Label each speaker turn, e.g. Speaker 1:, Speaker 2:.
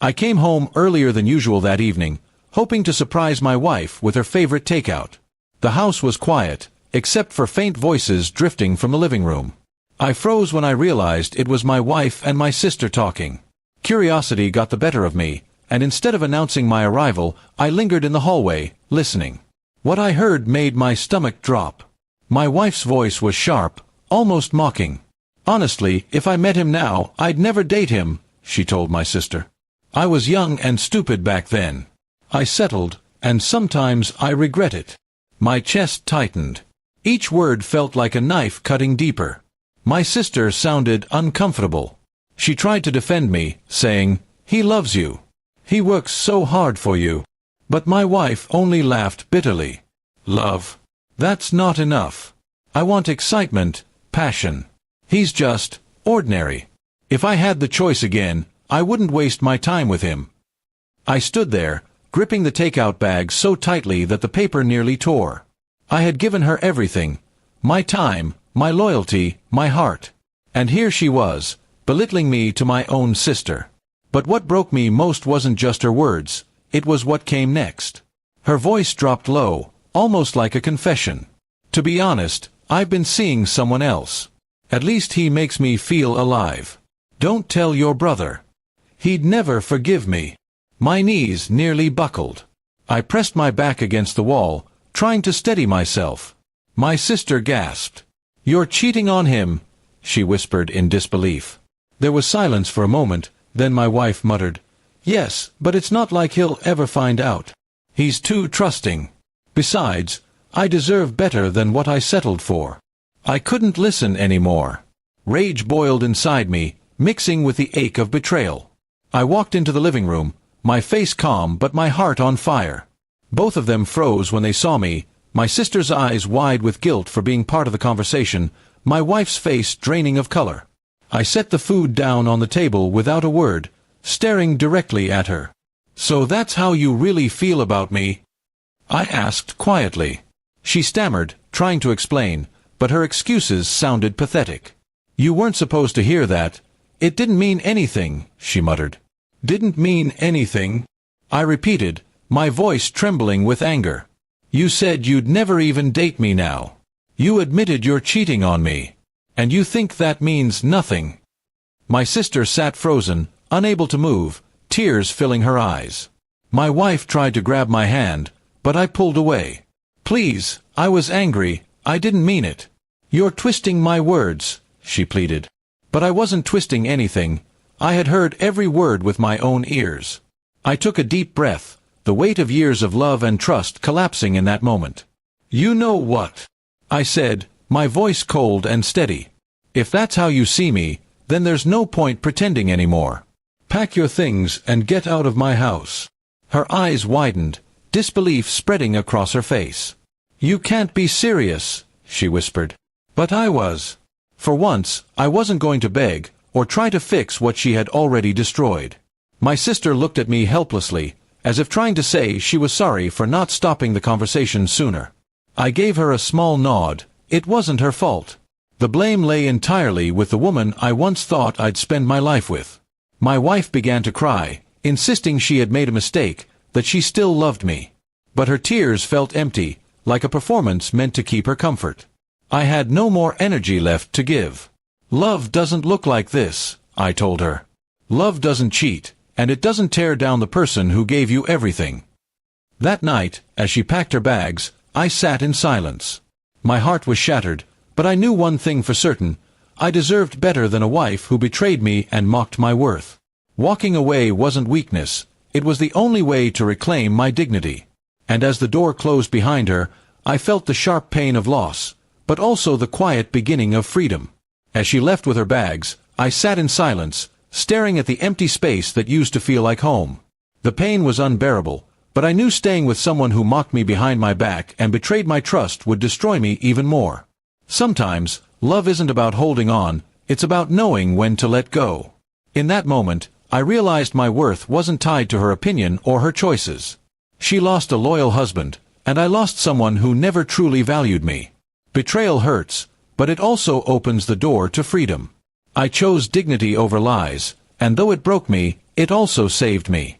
Speaker 1: I came home earlier than usual that evening, hoping to surprise my wife with her favorite takeout. The house was quiet, except for faint voices drifting from the living room. I froze when I realized it was my wife and my sister talking. Curiosity got the better of me, and instead of announcing my arrival, I lingered in the hallway, listening. What I heard made my stomach drop. My wife's voice was sharp, almost mocking. "Honestly, if I met him now, I'd never date him," she told my sister. I was young and stupid back then. I settled, and sometimes I regret it. My chest tightened. Each word felt like a knife cutting deeper. My sister sounded uncomfortable. She tried to defend me, saying, "He loves you. He works so hard for you." But my wife only laughed bitterly. "Love? That's not enough. I want excitement, passion. He's just ordinary. If I had the choice again, I wouldn't waste my time with him." I stood there, gripping the takeout bag so tightly that the paper nearly tore. I had given her everything, my time, my loyalty, my heart. And here she was, belittling me to my own sister. But what broke me most wasn't just her words, it was what came next. Her voice dropped low, almost like a confession. "To be honest, I've been seeing someone else. At least he makes me feel alive. Don't tell your brother. He'd never forgive me." My knees nearly buckled. I pressed my back against the wall, trying to steady myself. My sister gasped. "You're cheating on him," she whispered in disbelief. There was silence for a moment, then my wife muttered, "Yes, but it's not like he'll ever find out. He's too trusting. Besides, I deserve better than what I settled for." I couldn't listen anymore. Rage boiled inside me, mixing with the ache of betrayal. I walked into the living room, my face calm but my heart on fire. Both of them froze when they saw me, my sister's eyes wide with guilt for being part of the conversation, my wife's face draining of color. I set the food down on the table without a word, staring directly at her. "So that's how you really feel about me?" I asked quietly. She stammered, trying to explain, but her excuses sounded pathetic. "You weren't supposed to hear that. It didn't mean anything," she muttered. "Didn't mean anything?" I repeated, my voice trembling with anger. "You said you'd never even date me now. You admitted you're cheating on me. And you think that means nothing?" My sister sat frozen, unable to move, tears filling her eyes. My wife tried to grab my hand, but I pulled away. "Please, I was angry, I didn't mean it." "You're twisting my words," she pleaded. But I wasn't twisting anything. I had heard every word with my own ears. I took a deep breath, the weight of years of love and trust collapsing in that moment. "You know what?" I said, my voice cold and steady. "If that's how you see me, then there's no point pretending anymore. Pack your things and get out of my house." Her eyes widened, disbelief spreading across her face. "You can't be serious," she whispered. But I was. For once, I wasn't going to beg, or try to fix what she had already destroyed. My sister looked at me helplessly, as if trying to say she was sorry for not stopping the conversation sooner. I gave her a small nod. It wasn't her fault. The blame lay entirely with the woman I once thought I'd spend my life with. My wife began to cry, insisting she had made a mistake, that she still loved me. But her tears felt empty, like a performance meant to keep her comfort. I had no more energy left to give. "Love doesn't look like this," I told her. "Love doesn't cheat, and it doesn't tear down the person who gave you everything." That night, as she packed her bags, I sat in silence. My heart was shattered, but I knew one thing for certain. I deserved better than a wife who betrayed me and mocked my worth. Walking away wasn't weakness, it was the only way to reclaim my dignity. And as the door closed behind her, I felt the sharp pain of loss, but also the quiet beginning of freedom. As she left with her bags, I sat in silence, staring at the empty space that used to feel like home. The pain was unbearable, but I knew staying with someone who mocked me behind my back and betrayed my trust would destroy me even more. Sometimes, love isn't about holding on, it's about knowing when to let go. In that moment, I realized my worth wasn't tied to her opinion or her choices. She lost a loyal husband, and I lost someone who never truly valued me. Betrayal hurts, but it also opens the door to freedom. I chose dignity over lies, and though it broke me, It also saved me.